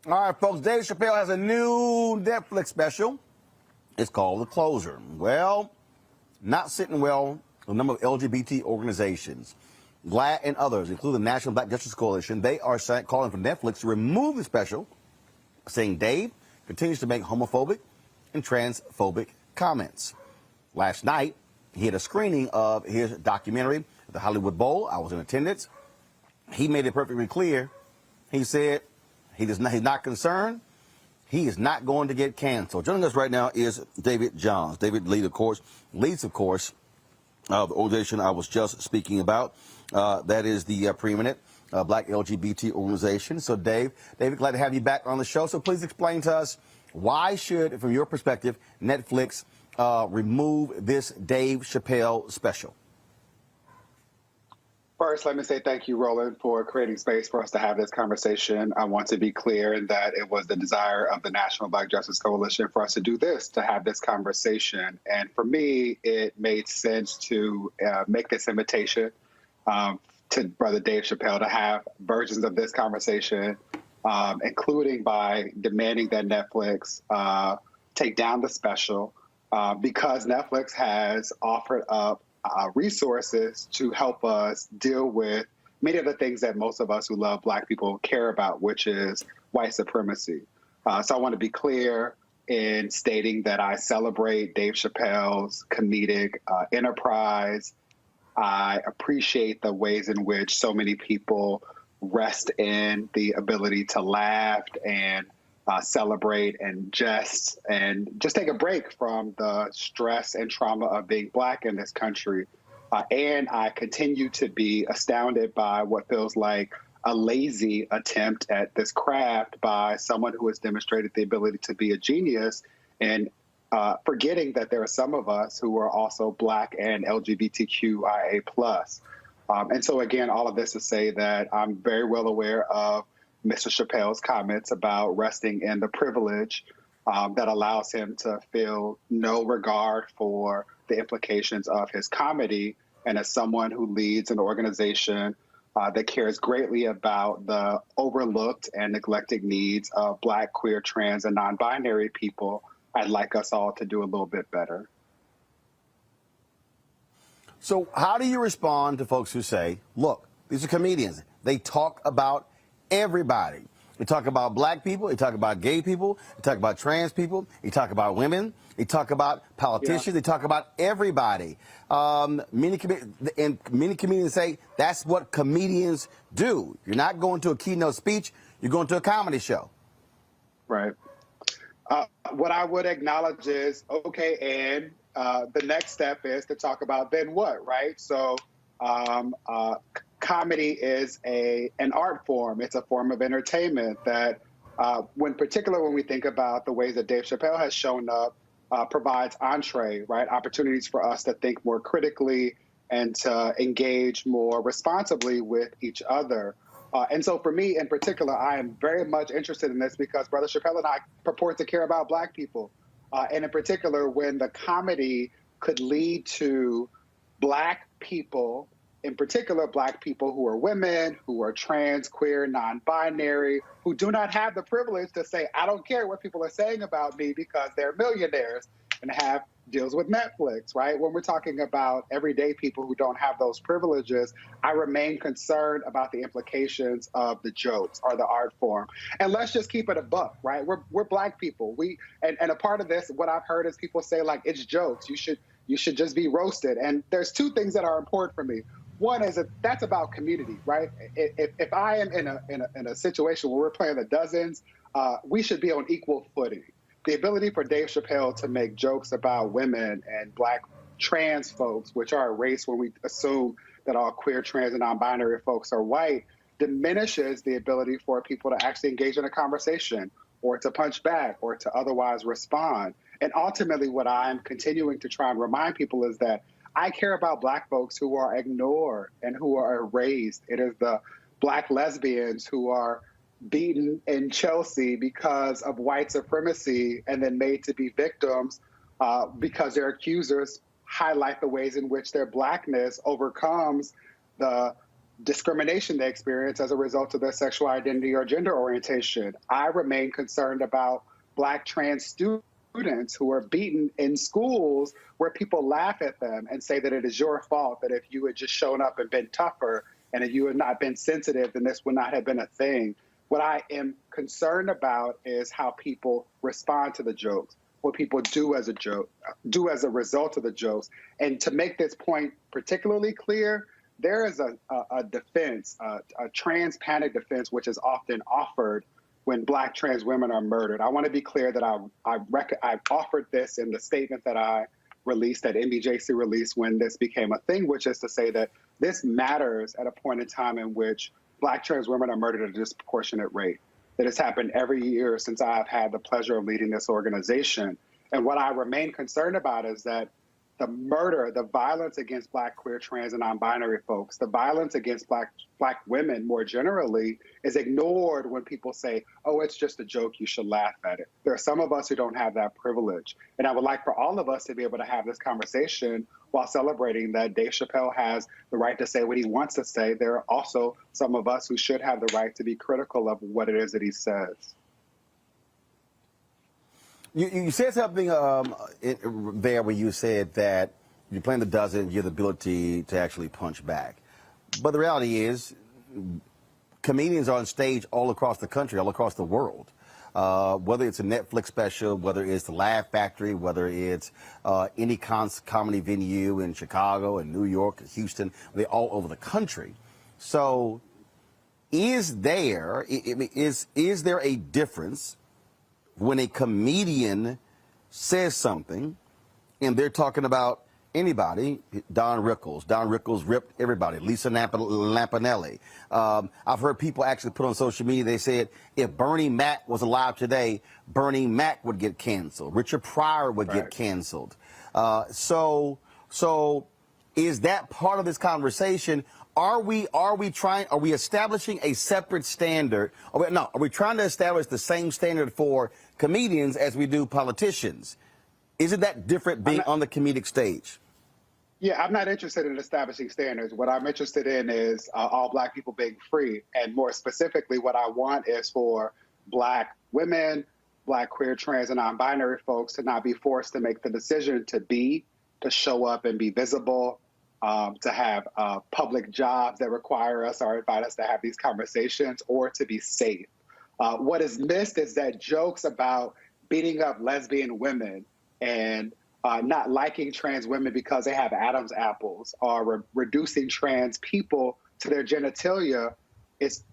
All right, folks, Dave Chappelle has a new Netflix special. It's called The Closer. Well, not sitting well with a number of LGBT organizations. GLAAD and others, including the National Black Justice Coalition, they are calling for Netflix to remove the special, saying Dave continues to make homophobic and transphobic comments. Last night, he had a screening of his documentary at the Hollywood Bowl. I was in attendance. He made it perfectly clear. He said he's not concerned. He is not going to get canceled. Joining us right now is David Johns. David leads, of course, the organization I was just speaking about. That is the preeminent black LGBT organization. So, David, glad to have you back on the show. So please explain to us, why should, from your perspective, Netflix remove this Dave Chappelle special? First, let me say thank you, Roland, for creating space for us to have this conversation. I want to be clear in that it was the desire of the National Black Justice Coalition for us to do this, to have this conversation. And for me, it made sense to make this invitation to Brother Dave Chappelle to have versions of this conversation, including by demanding that Netflix take down the special, because Netflix has offered up resources to help us deal with many of the things that most of us who love Black people care about, which is white supremacy. So I want to be clear in stating that I celebrate Dave Chappelle's comedic enterprise. I appreciate the ways in which so many people rest in the ability to laugh and celebrate and just take a break from the stress and trauma of being Black in this country. And I continue to be astounded by what feels like a lazy attempt at this craft by someone who has demonstrated the ability to be a genius, and forgetting that there are some of us who are also Black and LGBTQIA+. And so, again, all of this to say that I'm very well aware of Mr. Chappelle's comments about resting in the privilege that allows him to feel no regard for the implications of his comedy. And as someone who leads an organization that cares greatly about the overlooked and neglected needs of Black, queer, trans, and non-binary people, I'd like us all to do a little bit better. So how do you respond to folks who say, look, these are comedians. They talk about everybody. They talk about Black people. They talk about gay people. They talk about trans people. They talk about women. They talk about politicians. Yeah. They talk about everybody. Many comedians say that's what comedians do. You're not going to a keynote speech. You're going to a comedy show. Right. What I would acknowledge is, okay, and the next step is to talk about then what, right? So comedy is an art form. It's a form of entertainment that, when we think about the ways that Dave Chappelle has shown up, provides entree, right? Opportunities for us to think more critically and to engage more responsibly with each other. And so for me in particular, I am very much interested in this because Brother Chappelle and I purport to care about Black people. And in particular, when the comedy could lead to Black people, in particular, Black people who are women, who are trans, queer, non-binary, who do not have the privilege to say, I don't care what people are saying about me because they're millionaires and have deals with Netflix, right? When we're talking about everyday people who don't have those privileges, I remain concerned about the implications of the jokes or the art form. And let's just keep it a buck, right? We're Black people. And a part of this, what I've heard is people say, like, it's jokes. You should just be roasted. And there's two things that are important for me. One is that's about community, right? If I am in a situation where we're playing the dozens, we should be on equal footing. The ability for Dave Chappelle to make jokes about women and Black trans folks, which are a race when we assume that all queer, trans, and non-binary folks are white, diminishes the ability for people to actually engage in a conversation or to punch back or to otherwise respond. And ultimately, what I'm continuing to try and remind people is that I care about Black folks who are ignored and who are erased. It is the Black lesbians who are beaten in Chelsea because of white supremacy and then made to be victims because their accusers highlight the ways in which their Blackness overcomes the discrimination they experience as a result of their sexual identity or gender orientation. I remain concerned about Black trans students who are beaten in schools where people laugh at them and say that it is your fault, that if you had just shown up and been tougher and if you had not been sensitive, then this would not have been a thing. What I am concerned about is how people respond to the jokes, what people do as a result of the jokes. And to make this point particularly clear, there is a defense, a trans panic defense, which is often offered when Black trans women are murdered. I want to be clear that I've offered this in the statement that I released, that NBJC released when this became a thing, which is to say that this matters at a point in time in which Black trans women are murdered at a disproportionate rate. That has happened every year since I've had the pleasure of leading this organization. And what I remain concerned about is that the murder, the violence against Black, queer, trans, and non-binary folks, the violence against Black women more generally is ignored when people say, oh, it's just a joke, you should laugh at it. There are some of us who don't have that privilege. And I would like for all of us to be able to have this conversation while celebrating that Dave Chappelle has the right to say what he wants to say. There are also some of us who should have the right to be critical of what it is that he says. You said something there where you said that you're playing the dozen, you have the ability to actually punch back. But the reality is, comedians are on stage all across the country, all across the world. Whether it's a Netflix special, whether it's the Laugh Factory, whether it's any comedy venue in Chicago and New York and Houston, they're all over the country. So is there a difference when a comedian says something and they're talking about anybody? Don Rickles ripped everybody. Lisa Lampanelli. I've heard people actually put on social media, they said if Bernie Mac was alive today, Bernie Mac would get canceled. Richard Pryor would get canceled. So is that part of this conversation? Are we establishing a separate standard? Are we trying to establish the same standard for comedians as we do politicians? Isn't that different being on the comedic stage? Yeah, I'm not interested in establishing standards. What I'm interested in is all Black people being free. And more specifically, what I want is for Black women, Black, queer, trans, and non-binary folks to not be forced to make the decision to show up and be visible, to have public jobs that require us or invite us to have these conversations, or to be safe. What is missed is that jokes about beating up lesbian women and not liking trans women because they have Adam's apples, or reducing trans people to their genitalia is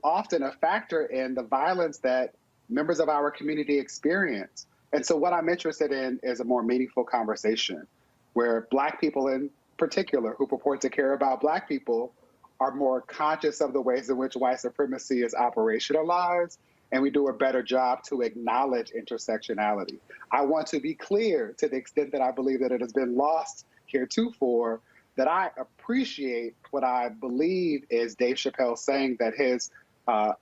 often a factor in the violence that members of our community experience. And so what I'm interested in is a more meaningful conversation where Black people in particular who purport to care about Black people are more conscious of the ways in which white supremacy is operationalized, and we do a better job to acknowledge intersectionality. I want to be clear, to the extent that I believe that it has been lost heretofore, that I appreciate what I believe is Dave Chappelle saying that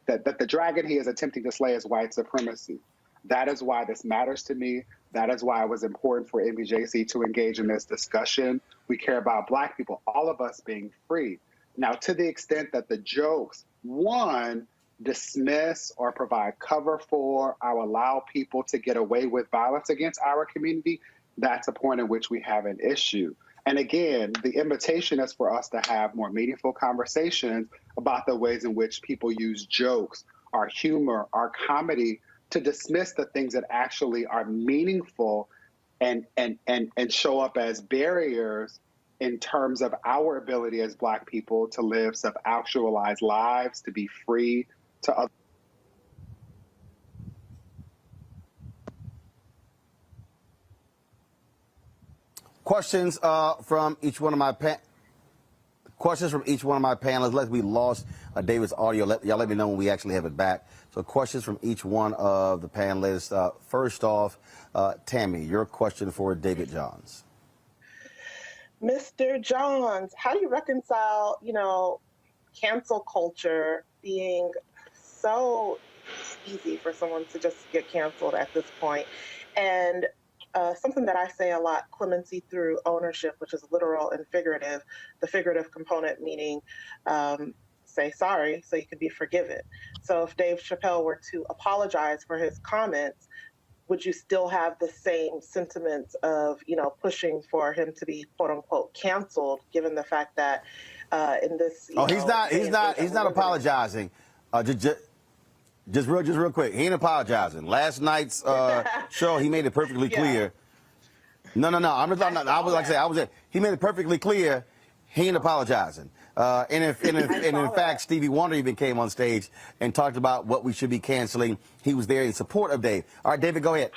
that the dragon he is attempting to slay is white supremacy. That is why this matters to me. That is why it was important for NBJC to engage in this discussion. We care about Black people, all of us being free. Now, to the extent that the jokes, one, dismiss or provide cover for or allow people to get away with violence against our community, that's a point in which we have an issue. And again, the invitation is for us to have more meaningful conversations about the ways in which people use jokes, our humor, our comedy to dismiss the things that actually are meaningful and show up as barriers in terms of our ability as Black people to live self-actualized lives, to be free, to other. Questions from each one of my panelists. Let me lost David's audio. Y'all let me know when we actually have it back. So questions from each one of the panelists. First off, Tammy, your question for David Johns. Mr. Johns, how do you reconcile, cancel culture being so easy for someone to just get canceled at this point? And something that I say a lot, clemency through ownership, which is literal and figurative. The figurative component meaning say sorry so you could be forgiven. So if Dave Chappelle were to apologize for his comments, would you still have the same sentiments of, pushing for him to be quote unquote canceled, given the fact that in this, he's not apologizing. Just real quick. He ain't apologizing. Last night's show, he made it perfectly clear. No. He made it perfectly clear. He ain't apologizing. And in fact, Stevie Wonder even came on stage and talked about what we should be canceling. He was there in support of Dave. All right, David, go ahead.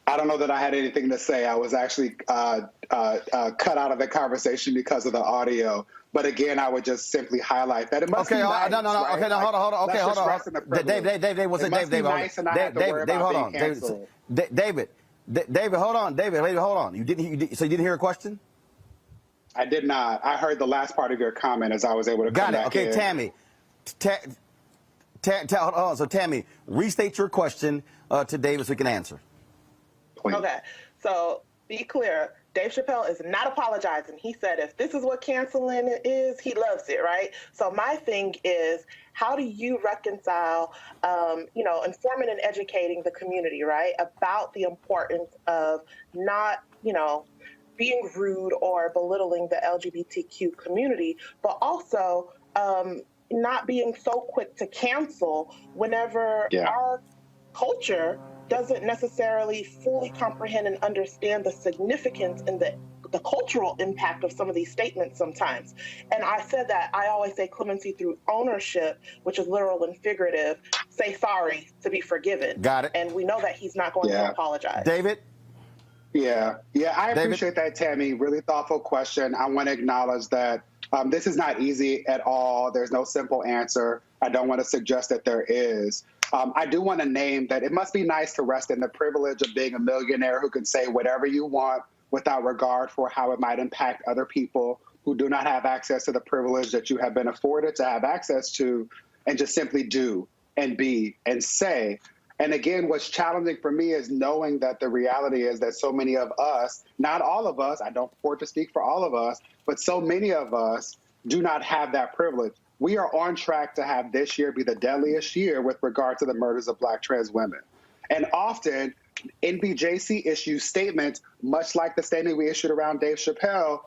I don't know that I had anything to say. I was actually cut out of the conversation because of the audio. But again, I would just simply highlight that it must be nice. Hold on. Dave, what's it? Dave, hold on. David, hold on. David, hold on. So you didn't hear a question? I did not. I heard the last part of your comment as I was able to come back in. Okay, Tammy. Hold on. So Tammy, restate your question to David so we can answer. Please. Okay, so be clear. Dave Chappelle is not apologizing. He said if this is what canceling is, he loves it, right? So my thing is, how do you reconcile, informing and educating the community, right, about the importance of not, being rude or belittling the LGBTQ community, but also not being so quick to cancel whenever our culture doesn't necessarily fully comprehend and understand the significance and the cultural impact of some of these statements sometimes. And I said that I always say clemency through ownership, which is literal and figurative. Say sorry to be forgiven. Got it. And we know that he's not going to apologize. David? Yeah, I appreciate that, Tammy. Really thoughtful question. I want to acknowledge that this is not easy at all. There's no simple answer. I don't want to suggest that there is. I do want to name that it must be nice to rest in the privilege of being a millionaire who can say whatever you want without regard for how it might impact other people who do not have access to the privilege that you have been afforded to have access to, and just simply do and be and say. And again, what's challenging for me is knowing that the reality is that so many of us, not all of us, I don't purport to speak for all of us, but so many of us do not have that privilege. We are on track to have this year be the deadliest year with regard to the murders of Black trans women. And often, NBJC issues statements, much like the statement we issued around Dave Chappelle,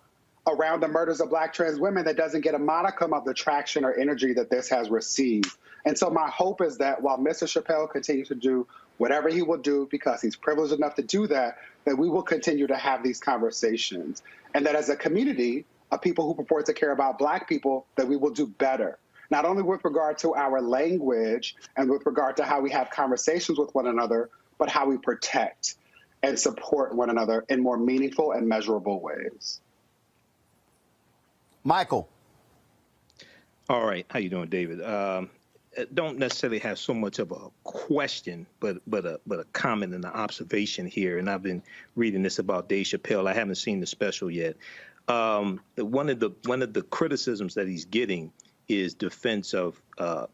around the murders of Black trans women that doesn't get a modicum of the traction or energy that this has received. And so my hope is that while Mr. Chappelle continues to do whatever he will do because he's privileged enough to do that, that we will continue to have these conversations. And that as a community of people who purport to care about Black people, that we will do better. not only with regard to our language and with regard to how we have conversations with one another, but how we protect and support one another in more meaningful and measurable ways. Michael. All right. How you doing, David? Don't necessarily have so much of a question, but a comment and an observation here. And I've been reading this about Dave Chappelle. I haven't seen the special yet. One of the criticisms that he's getting is defense of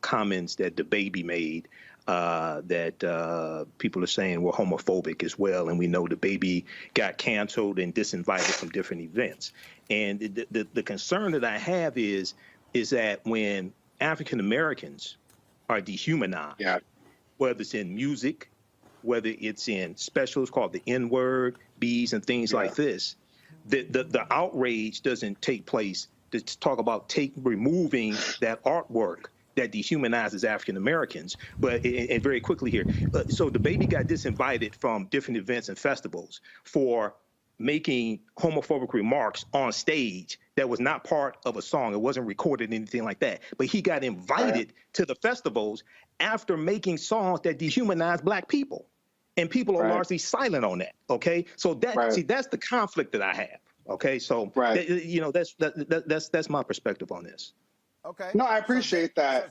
comments that the baby made that people are saying were homophobic as well. And we know the baby got canceled and disinvited from different events. And the concern that I have is that when African Americans are dehumanized, whether it's in music, whether it's in specials called the N-word, B's, and things like this, the outrage doesn't take place to talk about removing that artwork that dehumanizes African Americans. But and very quickly here, so the baby got disinvited from different events and festivals for making homophobic remarks on stage that was not part of a song. It wasn't recorded, anything like that. But he got invited to the festivals after making songs that dehumanize Black people. And people are largely silent on that, okay? So see, that's the conflict that I have, okay? So, you know, that's my perspective on this. Okay. No, I appreciate that.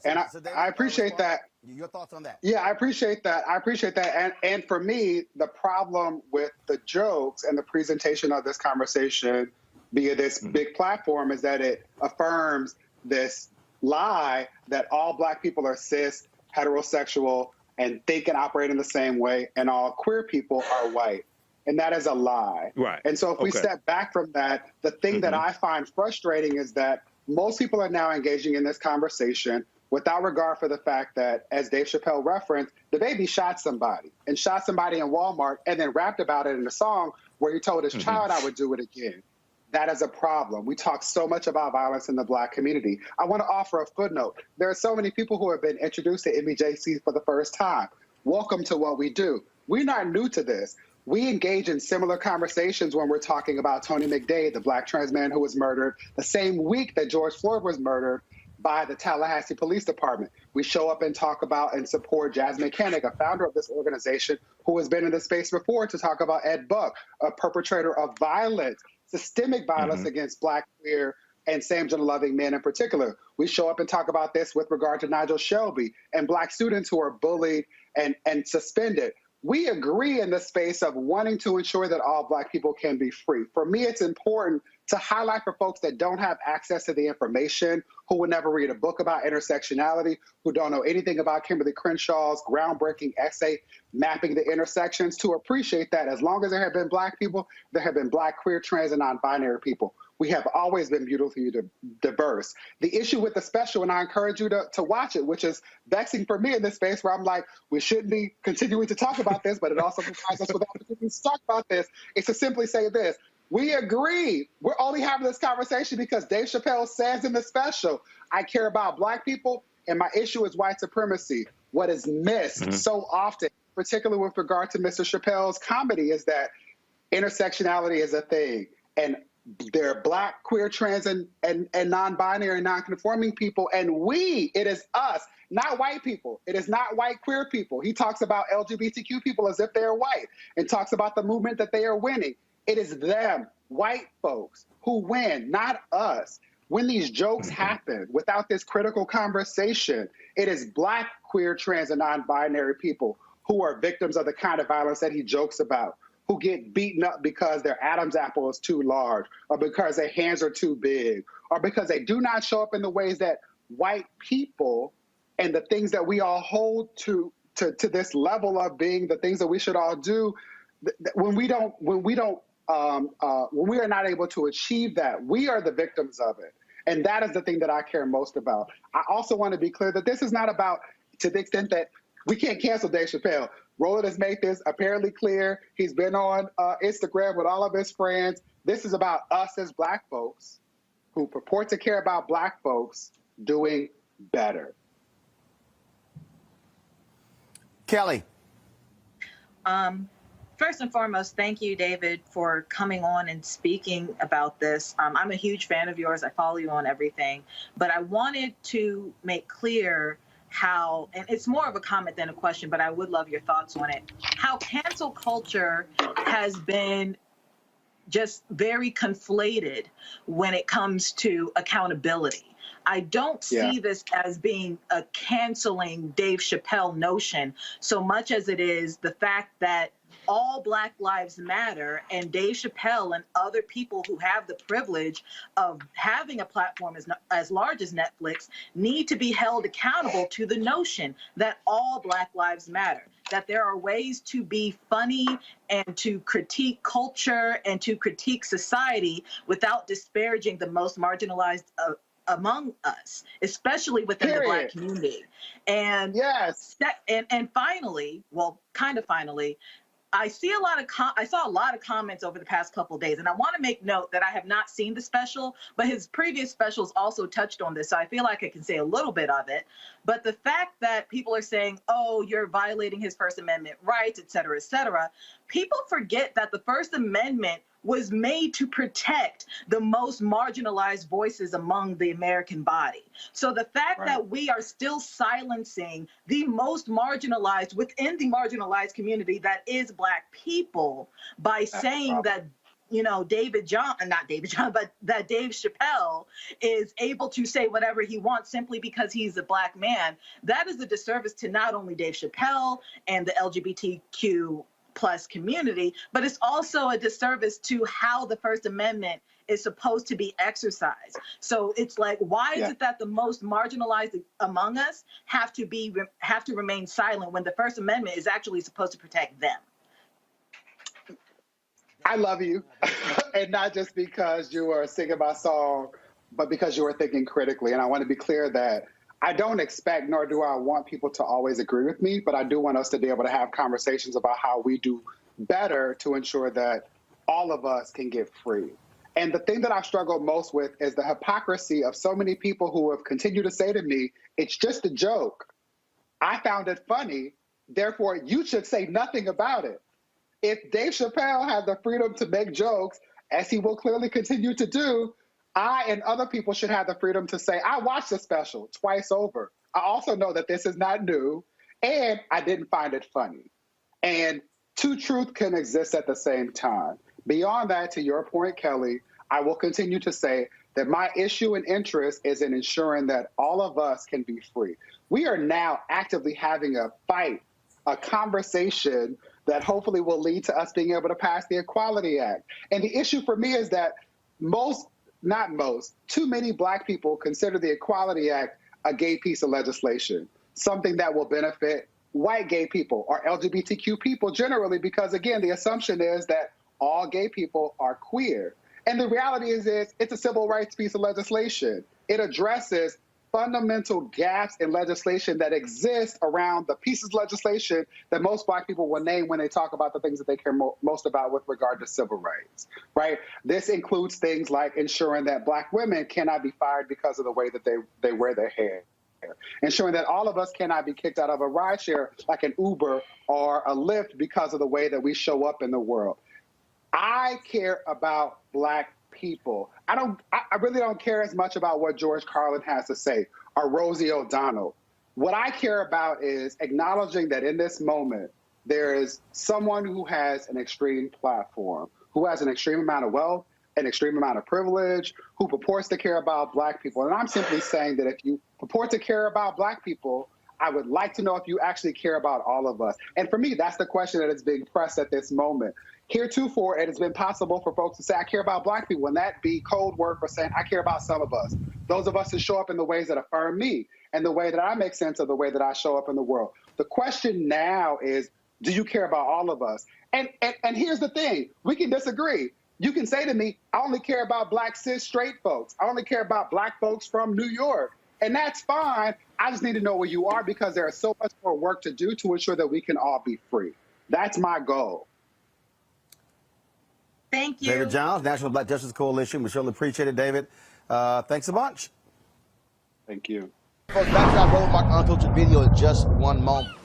I appreciate that. Your thoughts on that? Yeah, I appreciate that. I appreciate that. And for me, the problem with the jokes and the presentation of this conversation via this big platform is that it affirms this lie that all Black people are cis, heterosexual, and think and operate in the same way, and all queer people are white. And that is a lie. Right. And so if we step back from that, the thing that I find frustrating is that most people are now engaging in this conversation without regard for the fact that, as Dave Chappelle referenced, the baby shot somebody in Walmart and then rapped about it in a song where he told his child, I would do it again. That is a problem. We talk so much about violence in the Black community. I want to offer a footnote. There are so many people who have been introduced to MBJC for the first time. Welcome to what we do. We're not new to this. We engage in similar conversations when we're talking about Tony McDade, the Black trans man who was murdered the same week that George Floyd was murdered by the Tallahassee Police Department. We show up and talk about and support Jasmine Koenig, a founder of this organization who has been in this space before, to talk about Ed Buck, a perpetrator of violence, systemic violence against Black, queer, and same-gender loving men in particular. We show up and talk about this with regard to Nigel Shelby and Black students who are bullied and suspended. We agree in the space of wanting to ensure that all Black people can be free. For me, it's important to highlight for folks that don't have access to the information, who would never read a book about intersectionality, who don't know anything about Kimberly Crenshaw's groundbreaking essay mapping the intersections, to appreciate that as long as there have been Black people, there have been Black, queer, trans, and non-binary people. We have always been beautifully diverse. The issue with the special, and I encourage you to watch it, which is vexing for me in this space where I'm like, we shouldn't be continuing to talk about this, but it also provides us with opportunities to talk about this, is to simply say this. We agree. We're only having this conversation because Dave Chappelle says in the special, I care about Black people, and my issue is white supremacy. What is missed so often, particularly with regard to Mr. Chappelle's comedy, is that intersectionality is a thing. And there are Black, queer, trans, and non-binary and non-conforming people. And it is us, not white people. It is not white queer people. He talks about LGBTQ people as if they are white and talks about the movement that they are winning. It is them, white folks, who win, not us. When these jokes happen without this critical conversation, it is Black, queer, trans, and non-binary people who are victims of the kind of violence that he jokes about, who get beaten up because their Adam's apple is too large, or because their hands are too big, or because they do not show up in the ways that white people and the things that we all hold to this level of being the things that we should all do. When we are not able to achieve that, we are the victims of it. And that is the thing that I care most about. I also want to be clear that this is not about, to the extent that we can't cancel Dave Chappelle. Roland has made this apparently clear. He's been on Instagram with all of his friends. This is about us as Black folks who purport to care about Black folks doing better. Kelly. First First and foremost, thank you, David, for coming on and speaking about this. I'm a huge fan of yours. I follow you on everything. But I wanted to make clear how, and it's more of a comment than a question, but I would love your thoughts on it, how cancel culture has been just very conflated when it comes to accountability. I don't see this as being a canceling Dave Chappelle notion so much as it is the fact that all Black lives matter, and Dave Chappelle and other people who have the privilege of having a platform as large as Netflix need to be held accountable to the notion that all Black lives matter, that there are ways to be funny and to critique culture and to critique society without disparaging the most marginalized among us, especially within the Black community. And and finally, well, kind of finally, I saw a lot of comments over the past couple of days, and I want to make note that I have not seen the special, but his previous specials also touched on this, so I feel like I can say a little bit of it. But the fact that people are saying, oh, you're violating his First Amendment rights, et cetera, people forget that the First Amendment was made to protect the most marginalized voices among the American body. So the fact that we are still silencing the most marginalized within the marginalized community that is Black people by saying that, you know, that Dave Chappelle is able to say whatever he wants simply because he's a Black man, that is a disservice to not only Dave Chappelle and the LGBTQ plus community, but it's also a disservice to how the First Amendment is supposed to be exercised. So it's like, why is it that the most marginalized among us have to remain silent when the First Amendment is actually supposed to protect them? I love you, and not just because you are singing my song, but because you are thinking critically. And I want to be clear that I don't expect, nor do I want people to always agree with me, but I do want us to be able to have conversations about how we do better to ensure that all of us can get free. And the thing that I've struggled most with is the hypocrisy of so many people who have continued to say to me, it's just a joke. I found it funny, therefore you should say nothing about it. If Dave Chappelle had the freedom to make jokes, as he will clearly continue to do, I and other people should have the freedom to say, I watched the special twice over. I also know that this is not new, and I didn't find it funny. And two truths can exist at the same time. Beyond that, to your point, Kelly, I will continue to say that my issue and interest is in ensuring that all of us can be free. We are now actively having a fight, a conversation that hopefully will lead to us being able to pass the Equality Act. And the issue for me is that too many Black people consider the Equality Act a gay piece of legislation, something that will benefit white gay people or LGBTQ people generally, because again, the assumption is that all gay people are queer. And the reality is it's a civil rights piece of legislation. It addresses fundamental gaps in legislation that exist around the pieces of legislation that most Black people will name when they talk about the things that they care most about with regard to civil rights, right? This includes things like ensuring that Black women cannot be fired because of the way that they wear their hair, ensuring that all of us cannot be kicked out of a rideshare like an Uber or a Lyft because of the way that we show up in the world. I care about Black people. I really don't care as much about what George Carlin has to say or Rosie O'Donnell. What I care about is acknowledging that in this moment, there is someone who has an extreme platform, who has an extreme amount of wealth, an extreme amount of privilege, who purports to care about Black people. And I'm simply saying that if you purport to care about Black people, I would like to know if you actually care about all of us. And for me, that's the question that is being pressed at this moment. Heretofore, it has been possible for folks to say, I care about Black people, and that be code word for saying, I care about some of us. Those of us who show up in the ways that affirm me and the way that I make sense of the way that I show up in the world. The question now is, do you care about all of us? And here's the thing, we can disagree. You can say to me, I only care about Black cis straight folks. I only care about Black folks from New York. And that's fine. I just need to know where you are because there is so much more work to do to ensure that we can all be free. That's my goal. Thank you. David Johns, National Black Justice Coalition. We surely appreciate it, David. Thanks a bunch. Thank you. Folks, back to our Roland Martin unfiltered video in just one moment.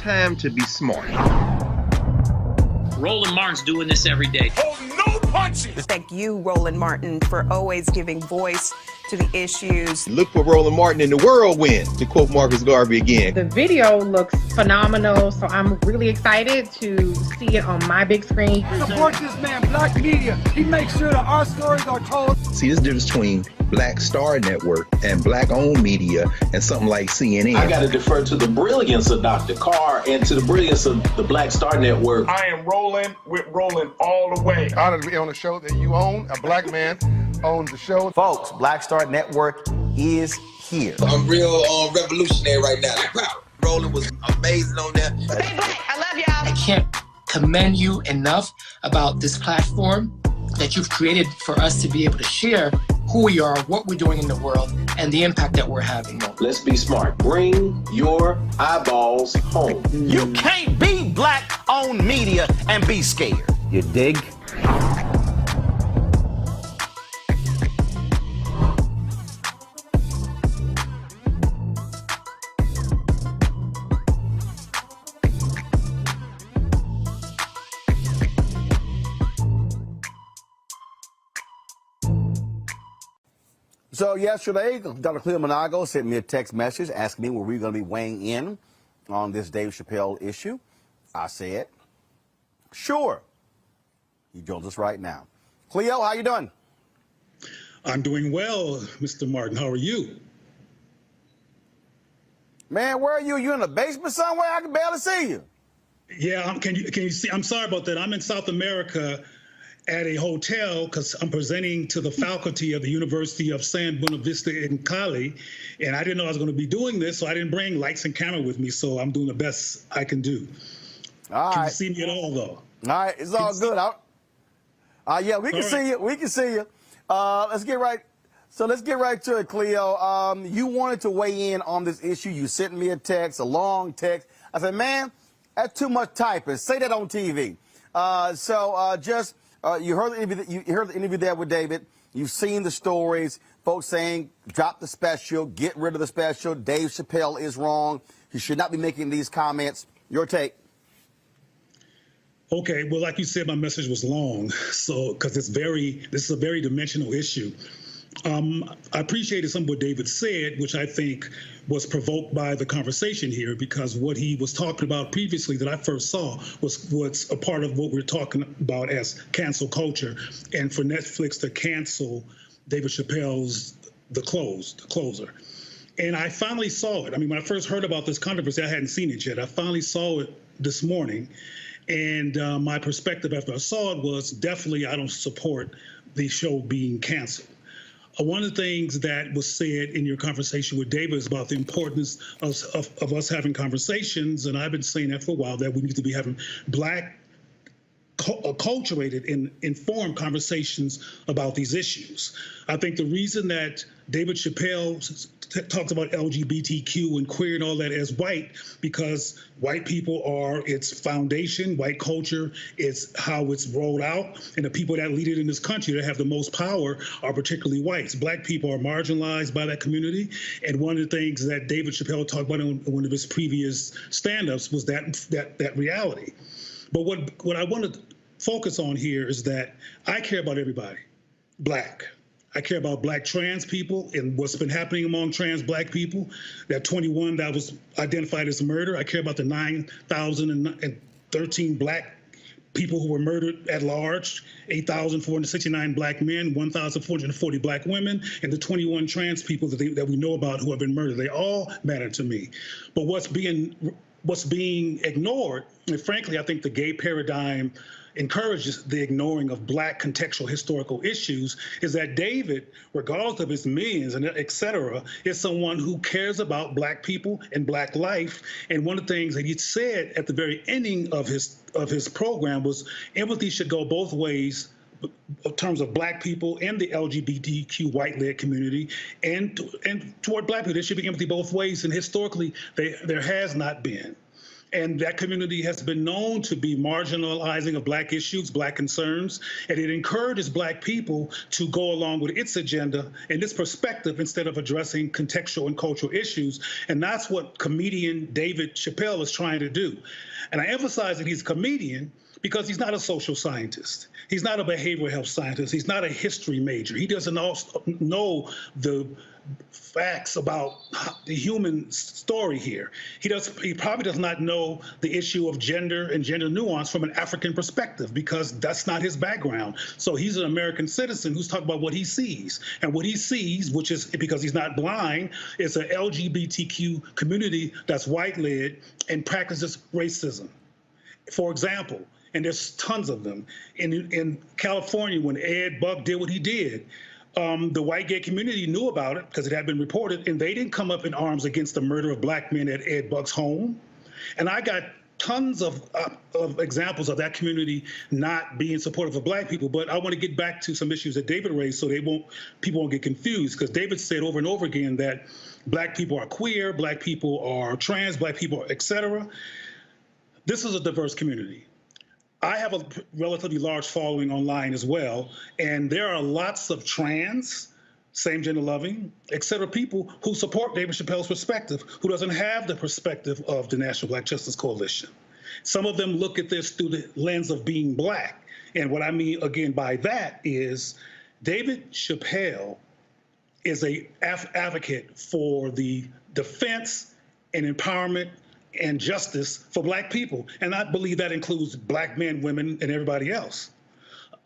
time to be smart. Roland Martin's doing this every day. Oh, no punches! Thank you, Roland Martin, for always giving voice to the issues. Look for Roland Martin in the whirlwind, to quote Marcus Garvey again. The video looks phenomenal, so I'm really excited to see it on my big screen. Support this man, Black Media. He makes sure that our stories are told. See, there's a difference between Black Star Network and Black-owned media and something like CNN. I got to defer to the brilliance of Dr. Carr and to the brilliance of the Black Star Network. I am rolling with Roland all the way. Honored to be on a show that you own. A black man owns the show. Folks, Black Star Network is here. I'm real revolutionary right now. Roland was amazing on that. Stay black. I love y'all. I can't commend you enough about this platform that you've created for us to be able to share who we are, what we're doing in the world, and the impact that we're having. Let's be smart. Bring your eyeballs home. You can't be Black-owned media and be scared. You dig? So yesterday, Dr. Cleo Monago sent me a text message asking me were we going to be weighing in on this Dave Chappelle issue. I said, sure. He joins us right now. Cleo, how you doing? I'm doing well, Mr. Martin. How are you? Man, where are you? You in the basement somewhere? I can barely see you. Yeah, can you see? I'm sorry about that. I'm in South America at a hotel because I'm presenting to the faculty of the University of San Buenavista in Cali, and I didn't know I was going to be doing this, so I didn't bring lights and camera with me, so I'm doing the best I can do. All right. Can you see me at all, though? All right, it's all good. Yeah, we can see you. We can see you. Let's get right to it, Cleo. You wanted to weigh in on this issue. You sent me a text, a long text. I said, man, that's too much typing. Say that on TV. You heard the interview there with David. You've seen the stories. Folks saying, drop the special, get rid of the special. Dave Chappelle is wrong. He should not be making these comments. Your take. Okay, well, like you said, my message was long, so because this is a very dimensional issue. I appreciated some of what David said, which I think was provoked by the conversation here, because what he was talking about previously that I first saw was a part of what we're talking about as cancel culture, and for Netflix to cancel David Chappelle's The Closer. And I finally saw it. I mean, when I first heard about this controversy, I hadn't seen it yet. I finally saw it this morning. And my perspective after I saw it was definitely I don't support the show being canceled. One of the things that was said in your conversation with David is about the importance of us having conversations, and I've been saying that for a while, that we need to be having Black, acculturated and informed conversations about these issues. I think the reason that David Chappelle talks about LGBTQ and queer and all that as white, because white people are its foundation, white culture is how it's rolled out, and the people that lead it in this country that have the most power are particularly whites. Black people are marginalized by that community, and one of the things that David Chappelle talked about in one of his previous stand-ups was that reality. But what I want to focus on here is that I care about everybody, Black. I care about Black trans people and what's been happening among trans Black people. That 21 that was identified as murder. I care about the 9,013 Black people who were murdered at large, 8,469 Black men, 1,440 Black women, and the 21 trans people that we know about who have been murdered. They all matter to me. But what's being ignored, and frankly, I think the gay paradigm encourages the ignoring of Black contextual historical issues, is that David, regardless of his millions and et cetera, is someone who cares about Black people and Black life. And one of the things that he said at the very ending of his program was empathy should go both ways in terms of Black people and the LGBTQ white-led community, and toward Black people. There should be empathy both ways, and historically there has not been. And that community has been known to be marginalizing of Black issues, Black concerns, and it encourages Black people to go along with its agenda and its perspective instead of addressing contextual and cultural issues. And that's what comedian David Chappelle is trying to do. And I emphasize that he's a comedian because he's not a social scientist. He's not a behavioral health scientist. He's not a history major. He doesn't know the facts about the human story here. He probably does not know the issue of gender and gender nuance from an African perspective because that's not his background. So he's an American citizen who's talking about what he sees. And what he sees, which is because he's not blind, is an LGBTQ community that's white-led and practices racism. For example, and there's tons of them, in California when Ed Buck did what he did, the white gay community knew about it because it had been reported, and they didn't come up in arms against the murder of Black men at Ed Buck's home. And I got tons of examples of that community not being supportive of Black people. But I want to get back to some issues that David raised so people won't get confused, because David said over and over again that Black people are queer, Black people are trans, Black people, etc. This is a diverse community. I have a relatively large following online as well, and there are lots of trans, same-gender loving, etc. people who support David Chappelle's perspective, who doesn't have the perspective of the National Black Justice Coalition. Some of them look at this through the lens of being Black. And what I mean, again, by that is David Chappelle is an advocate for the defense and empowerment and justice for Black people. And I believe that includes Black men, women, and everybody else.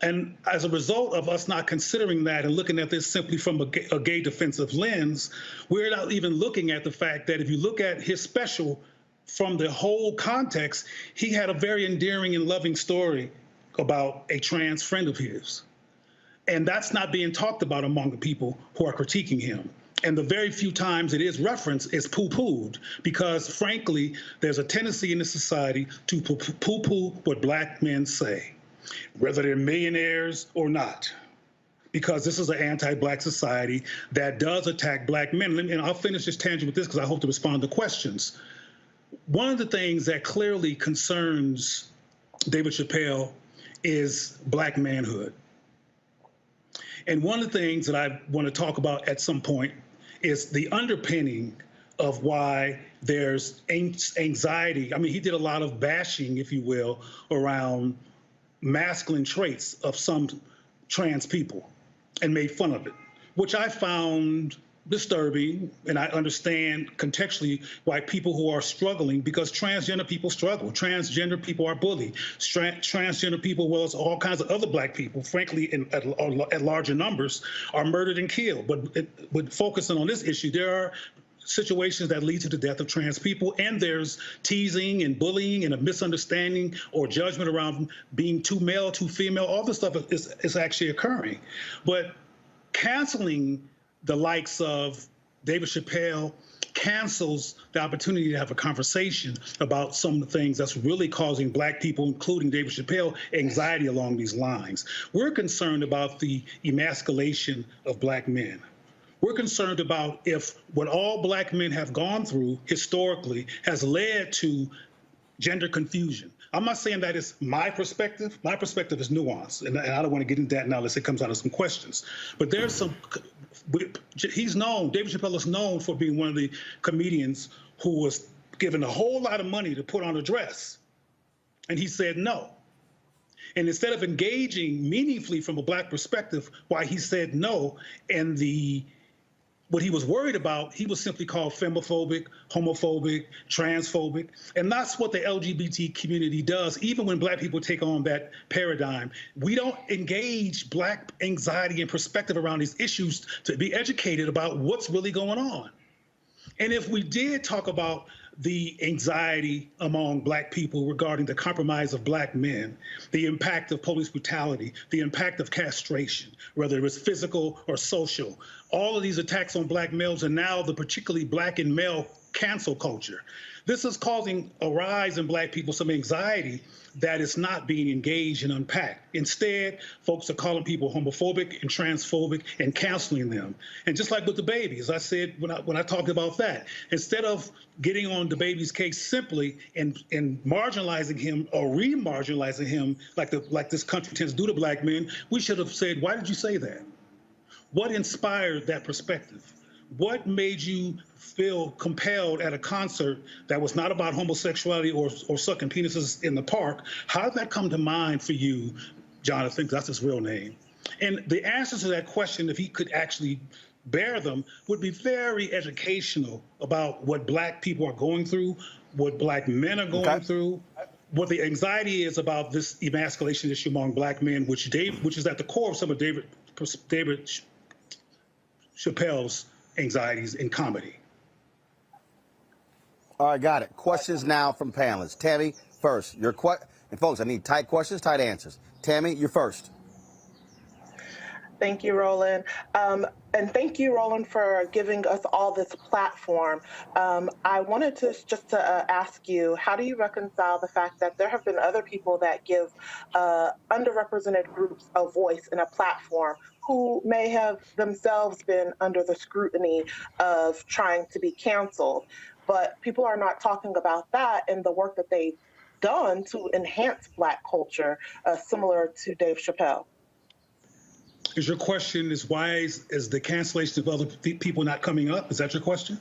And as a result of us not considering that and looking at this simply from a gay defensive lens, we're not even looking at the fact that if you look at his special from the whole context, he had a very endearing and loving story about a trans friend of his. And that's not being talked about among the people who are critiquing him. And the very few times it is referenced is poo-pooed because, frankly, there's a tendency in the society to poo-poo what Black men say, whether they're millionaires or not, because this is an anti-Black society that does attack Black men. And I'll finish this tangent with this because I hope to respond to questions. One of the things that clearly concerns David Chappelle is Black manhood. And one of the things that I want to talk about at some point is the underpinning of why there's anxiety. I mean, he did a lot of bashing, if you will, around masculine traits of some trans people and made fun of it, which I found disturbing. And I understand contextually why people who are struggling, because transgender people struggle. Transgender people are bullied. Transgender people, as well as all kinds of other Black people, frankly, at larger numbers, are murdered and killed. But focusing on this issue, there are situations that lead to the death of trans people, and there's teasing and bullying and a misunderstanding or judgment around being too male, too female. All this stuff is actually occurring. But canceling the likes of David Chappelle cancels the opportunity to have a conversation about some of the things that's really causing Black people, including David Chappelle, anxiety along these lines. We're concerned about the emasculation of Black men. We're concerned about if what all Black men have gone through historically has led to gender confusion. I'm not saying that is my perspective. My perspective is nuanced, and I don't want to get into that now unless it comes out of some questions. But there's some, he's known, David Chappelle is known for being one of the comedians who was given a whole lot of money to put on a dress, and he said no. And instead of engaging meaningfully from a Black perspective why he said no, and what he was worried about, he was simply called femophobic, homophobic, transphobic. And that's what the LGBT community does. Even when Black people take on that paradigm, we don't engage Black anxiety and perspective around these issues to be educated about what's really going on. And if we did talk about the anxiety among Black people regarding the compromise of Black men, the impact of police brutality, the impact of castration, whether it was physical or social, all of these attacks on Black males, and now the particularly Black and male cancel culture. This is causing a rise in black people some anxiety that is not being engaged and unpacked. Instead, folks are calling people homophobic and transphobic and canceling them. And just like with the baby, as I said when I talked about that, instead of getting on the baby's case simply and marginalizing him or re-marginalizing him like this country tends to do to black men, we should have said, why did you say that? What inspired that perspective? What made you feel compelled at a concert that was not about homosexuality or sucking penises in the park? How did that come to mind for you, Jonathan? That's his real name. And the answer to that question, if he could actually bear them, would be very educational about what black people are going through, what black men are going through, what the anxiety is about this emasculation issue among black men, which is at the core of some of David Chappelle's anxieties in comedy. All right, got it. Questions now from panelists. Tammy, first. And folks, I need tight questions, tight answers. Tammy, you're first. Thank you, Roland. And thank you, Roland, for giving us all this platform. I wanted to ask you, how do you reconcile the fact that there have been other people that give underrepresented groups a voice and a platform who may have themselves been under the scrutiny of trying to be canceled, but people are not talking about that and the work that they've done to enhance Black culture, similar to Dave Chappelle? Is your question is why is the cancellation of other people not coming up? Is that your question?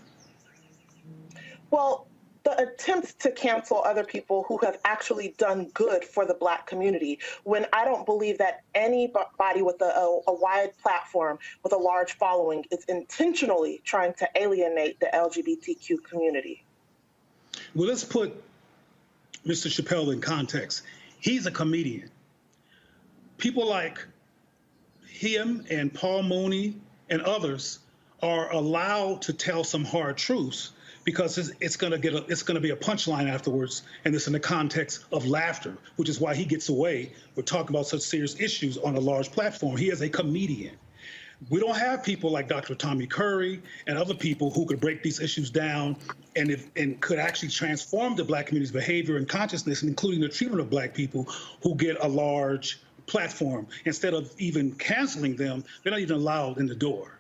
Well, the attempts to cancel other people who have actually done good for the Black community, when I don't believe that anybody with a wide platform, with a large following, is intentionally trying to alienate the LGBTQ community. Well, let's put Mr. Chappelle in context. He's a comedian. People like him and Paul Mooney and others are allowed to tell some hard truths because it's going to be a punchline afterwards, and it's in the context of laughter, which is why he gets away with talking about such serious issues on a large platform. He is a comedian. We don't have people like Dr. Tommy Curry and other people who could break these issues down and could actually transform the Black community's behavior and consciousness, including the treatment of Black people who get a large platform. Instead of even canceling them, they're not even allowed in the door.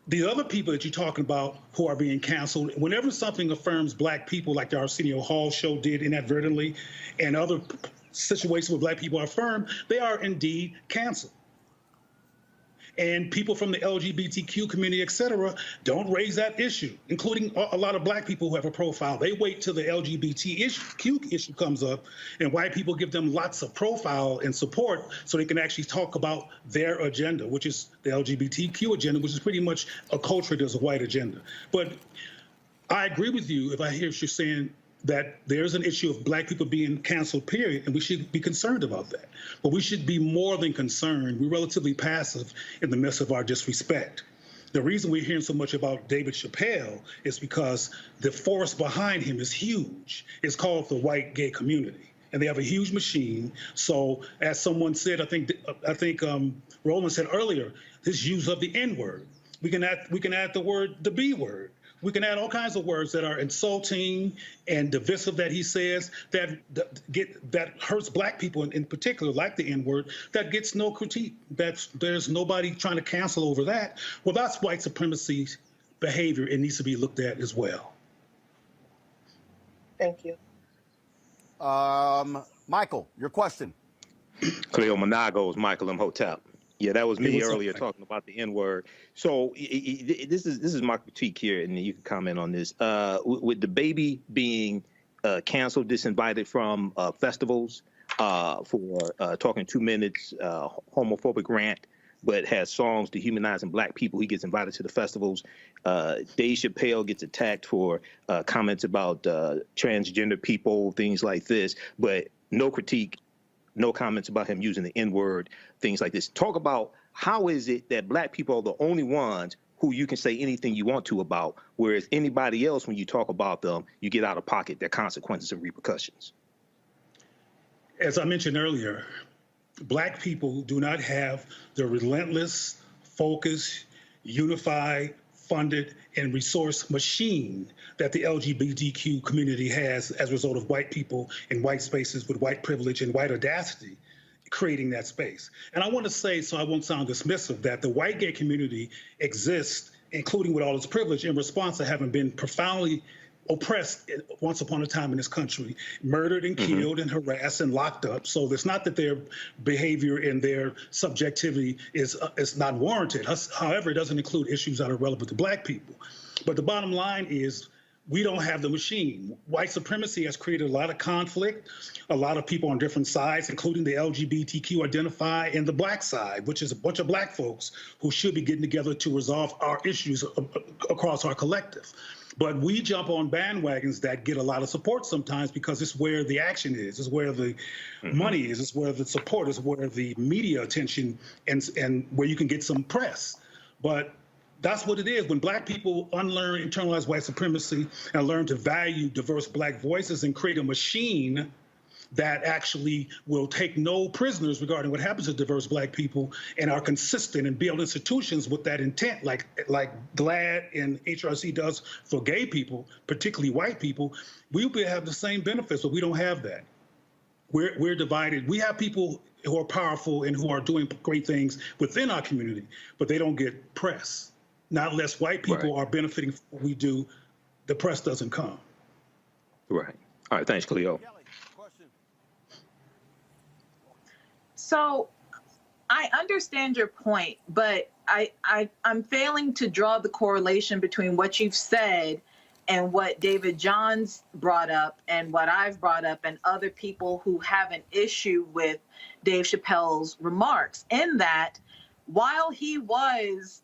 The other people that you're talking about who are being canceled, whenever something affirms Black people, like the Arsenio Hall show did inadvertently, and other situations where Black people are affirmed, they are indeed canceled. And people from the LGBTQ community, et cetera, don't raise that issue, including a lot of Black people who have a profile. They wait till the LGBTQ issue comes up, and white people give them lots of profile and support so they can actually talk about their agenda, which is the LGBTQ agenda, which is pretty much a culture that's a white agenda. But I agree with you if I hear what you're saying, that there's an issue of Black people being canceled, period, and we should be concerned about that. But we should be more than concerned. We're relatively passive in the midst of our disrespect. The reason we're hearing so much about David Chappelle is because the force behind him is huge. It's called the white gay community, and they have a huge machine. So as someone said, I think Roland said earlier, his use of the N-word. We can add the B word. We can add all kinds of words that are insulting and divisive that he says that hurts Black people in particular, like the N-word, that gets no critique. There's nobody trying to cancel over that. Well, that's white supremacy behavior. It needs to be looked at as well. Thank you. Michael, your question. Cleo Monagos, Michael Imhotep. Yeah, that was me earlier talking about the N-word. So this is my critique here, and you can comment on this. With the baby being canceled, disinvited from festivals for talking 2 minutes, homophobic rant, but has songs dehumanizing Black people. He gets invited to the festivals. Dave Chappelle gets attacked for comments about transgender people, things like this, but no critique. No comments about him using the N-word, things like this. Talk about how is it that Black people are the only ones who you can say anything you want to about, whereas anybody else, when you talk about them, you get out of pocket, their consequences and repercussions. As I mentioned earlier, Black people do not have the relentless, focused, unified funded, and resource machine that the LGBTQ community has as a result of white people in white spaces with white privilege and white audacity creating that space. And I want to say, so I won't sound dismissive, that the white gay community exists, including with all its privilege, in response to having been profoundly oppressed once upon a time in this country, murdered and killed and harassed and locked up. So it's not that their behavior and their subjectivity is not warranted. However, it doesn't include issues that are relevant to Black people. But the bottom line is we don't have the machine. White supremacy has created a lot of conflict, a lot of people on different sides, including the LGBTQ identify and the Black side, which is a bunch of Black folks who should be getting together to resolve our issues across our collective. But we jump on bandwagons that get a lot of support sometimes because it's where the action is, it's where the money is, it's where the support is, where the media attention and where you can get some press. But that's what it is. When Black people unlearn internalized white supremacy and learn to value diverse Black voices and create a machine that actually will take no prisoners regarding what happens to diverse Black people and are consistent and build institutions with that intent, like GLAAD and HRC does for gay people, particularly white people, we will have the same benefits, but we don't have that. We're divided. We have people who are powerful and who are doing great things within our community, but they don't get press. Not unless white people are benefiting from what we do, the press doesn't come. Right. All right. Thanks, Cleo. So I understand your point, but I'm failing to draw the correlation between what you've said and what David Johns brought up and what I've brought up and other people who have an issue with Dave Chappelle's remarks, in that while he was,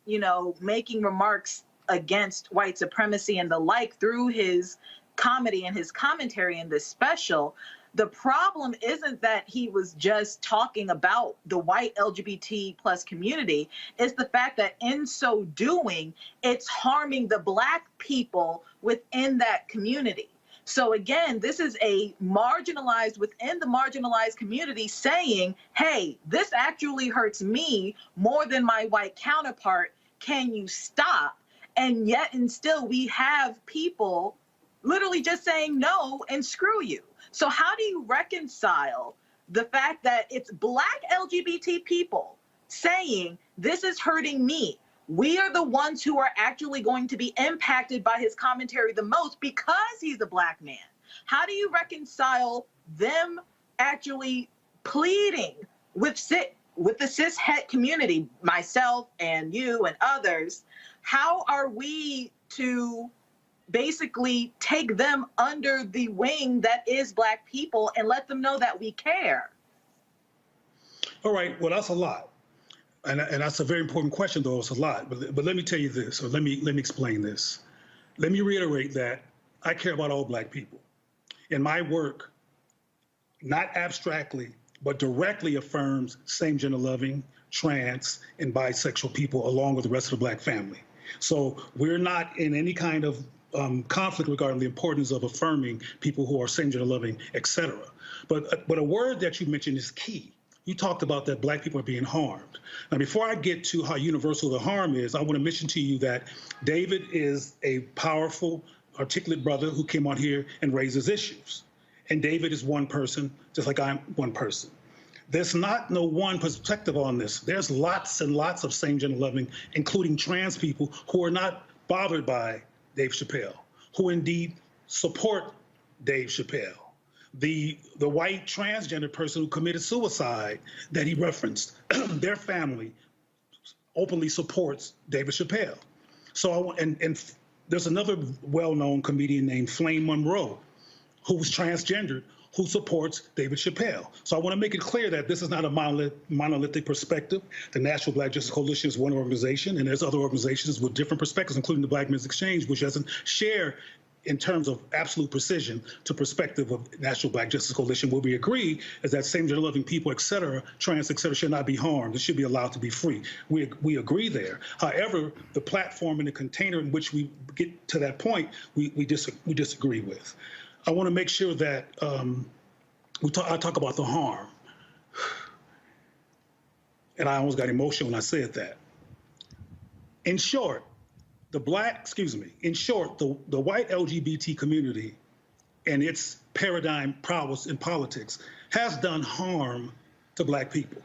making remarks against white supremacy and the like through his comedy and his commentary in this special, the problem isn't that he was just talking about the white LGBT plus community. It's the fact that in so doing, it's harming the Black people within that community. So again, this is a marginalized within the marginalized community saying, hey, this actually hurts me more than my white counterpart. Can you stop? And yet and still we have people literally just saying no and screw you. So how do you reconcile the fact that it's Black LGBT people saying this is hurting me? We are the ones who are actually going to be impacted by his commentary the most because he's a Black man. How do you reconcile them actually pleading with the cis het community, myself and you and others? How are we to basically take them under the wing that is Black people and let them know that we care? All right, well, that's a lot. And that's a very important question, though. It's a lot. But let me tell you this, or let me explain this. Let me reiterate that I care about all Black people. And my work, not abstractly, but directly affirms same-gender loving, trans, and bisexual people, along with the rest of the Black family. So we're not in any kind of conflict regarding the importance of affirming people who are same-gender loving, et cetera. But a word that you mentioned is key. You talked about that Black people are being harmed. Now, before I get to how universal the harm is, I want to mention to you that David is a powerful, articulate brother who came on here and raises issues. And David is one person, just like I'm one person. There's not no one perspective on this. There's lots and lots of same-gender loving, including trans people, who are not bothered by Dave Chappelle, who indeed support Dave Chappelle. The white transgender person who committed suicide that he referenced, their family openly supports David Chappelle. So, and there's another well-known comedian named Flame Monroe, who's transgendered, who supports David Chappelle. So I want to make it clear that this is not a monolithic perspective. The National Black Justice Coalition is one organization, and there's other organizations with different perspectives, including the Black Men's Exchange, which doesn't share in terms of absolute precision to perspective of National Black Justice Coalition. What we agree is that same-gender loving people, et cetera, trans, et cetera, should not be harmed. They should be allowed to be free. We agree there. However, the platform and the container in which we get to that point, we disagree with. I want to make sure that I talk about the harm. And I almost got emotional when I said that. In short, in short, the white LGBT community and its paradigm prowess in politics has done harm to Black people.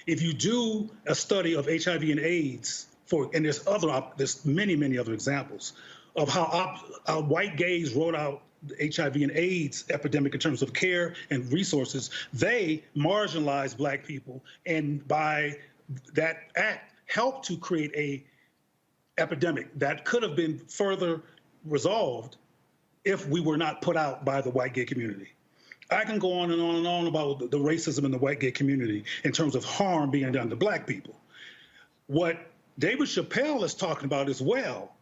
If you do a study of HIV and AIDS, and there's many other examples of how white gays rode out the HIV and AIDS epidemic in terms of care and resources, they marginalized Black people, and by that act helped to create a epidemic that could have been further resolved if we were not put out by the white gay community. I can go on and on and on about the racism in the white gay community in terms of harm being done to Black people. What David Chappelle is talking about as well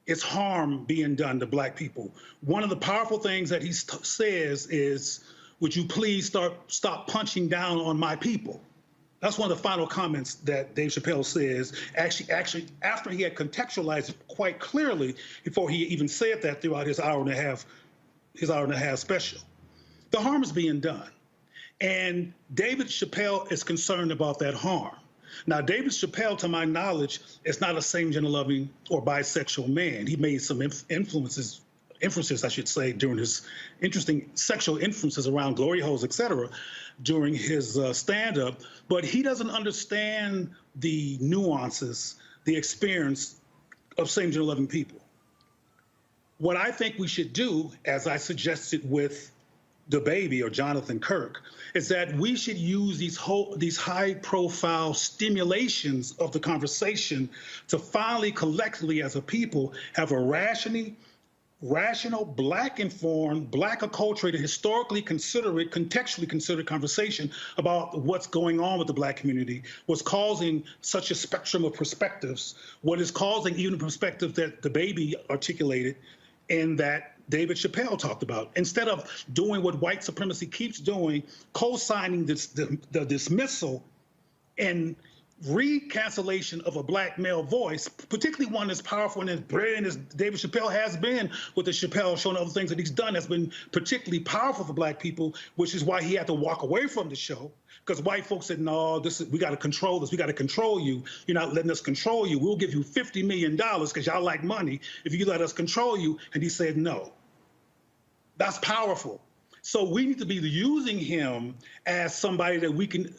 is harm being done to Black people. One of the powerful things that he says is, would you please stop punching down on my people? That's one of the final comments that Dave Chappelle says, actually after he had contextualized it quite clearly before he even said that throughout his hour and a half special. The harm is being done. And David Chappelle is concerned about that harm. Now, David Chappelle, to my knowledge, is not a same-gender loving or bisexual man. He made some inferences, I should say, during his interesting sexual inferences around glory holes, et cetera, during his stand-up. But he doesn't understand the nuances, the experience of same-gender loving people. What I think we should do, as I suggested with the baby or Jonathan Kirk, is that we should use these high-profile stimulations of the conversation to finally, collectively, as a people, have a rational, Black-informed, Black-acculturated, historically considerate, contextually considered conversation about what's going on with the Black community, what's causing such a spectrum of perspectives, what is causing even the perspective that the baby articulated and that David Chappelle talked about. Instead of doing what white supremacy keeps doing, co-signing the dismissal and cancellation of a Black male voice, particularly one as powerful and as brilliant as David Chappelle has been with the Chappelle Show and other things that he's done, has been particularly powerful for Black people, which is why he had to walk away from the show, because white folks said, no, we got to control this. We got to control you. You're not letting us control you. We'll give you $50 million because y'all like money if you let us control you. And he said, no. That's powerful. So we need to be using him as somebody that we can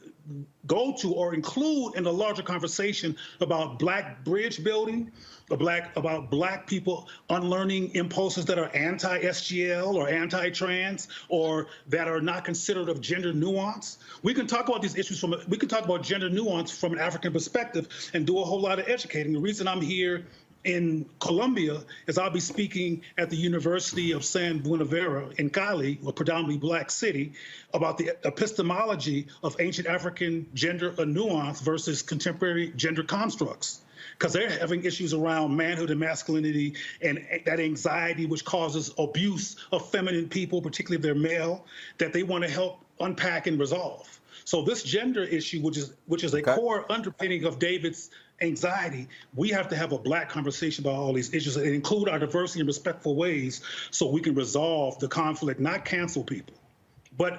go to or include in a larger conversation about Black bridge building, about Black people unlearning impulses that are anti-SGL or anti-trans or that are not considerate of gender nuance. We can talk about these issues we can talk about gender nuance from an African perspective and do a whole lot of educating. The reason I'm here in Colombia is I'll be speaking at the University of San Buenaventura in Cali, a predominantly Black city, about the epistemology of ancient African gender nuance versus contemporary gender constructs. Because they're having issues around manhood and masculinity and that anxiety which causes abuse of feminine people, particularly if they're male, that they want to help unpack and resolve. So this gender issue, which is a core underpinning of David's anxiety, we have to have a Black conversation about all these issues and include our diversity in respectful ways so we can resolve the conflict, not cancel people.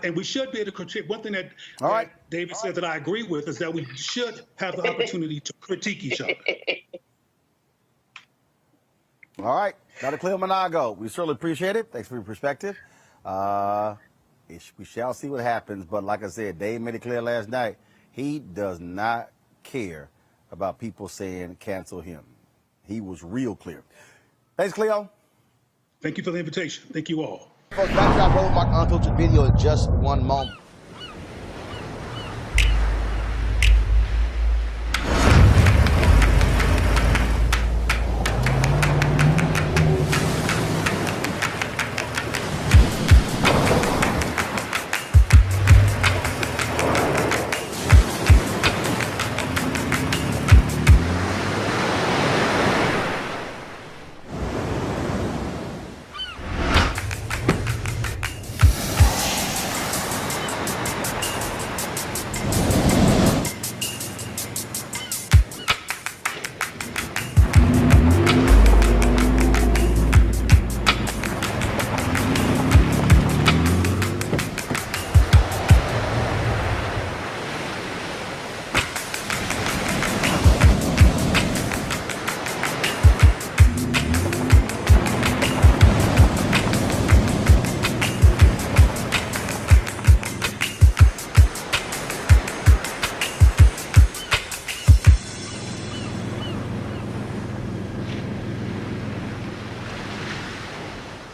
And we should be able to critique. One thing that David said that I agree with is that we should have the opportunity to critique each other. All right, Dr. Cleo Monago, we certainly appreciate it. Thanks for your perspective. We shall see what happens, but like I said, Dave made it clear last night, he does not care about people saying cancel him. He was real clear. Thanks, Cleo. Thank you for the invitation. Thank you all. Folks, back to our Roland Martin Unfiltered video in just one moment.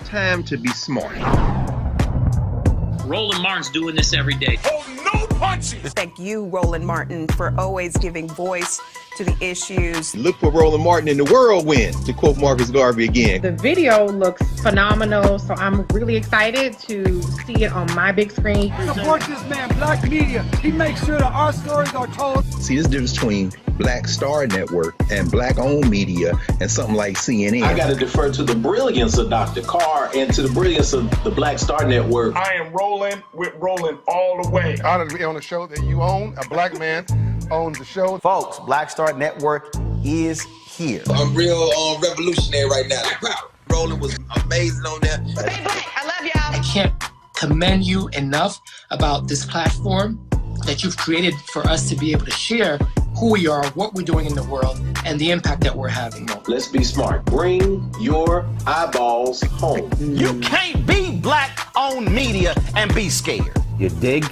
time to be smart. Roland Martin's doing this every day. Oh, no punches! Thank you, Roland Martin, for always giving voice to the issues. Look for Roland Martin in the whirlwind, to quote Marcus Garvey again. The video looks phenomenal, so I'm really excited to see it on my big screen. Support this man, Black Media. He makes sure that our stories are told. See, there's a difference between Black Star Network and Black-owned media and something like CNN. I got to defer to the brilliance of Dr. Carr and to the brilliance of the Black Star Network. I am rolling with Roland all the way. Honored to be on a show that you own. A black man owns the show. Folks, Black Star Network is here. I'm real revolutionary right now. Roland was amazing on that. Stay black. I love y'all. I can't commend you enough about this platform that you've created for us to be able to share who we are, what we're doing in the world, and the impact that we're having. Let's be smart. Bring your eyeballs home. You can't be Black-owned media and be scared. You dig?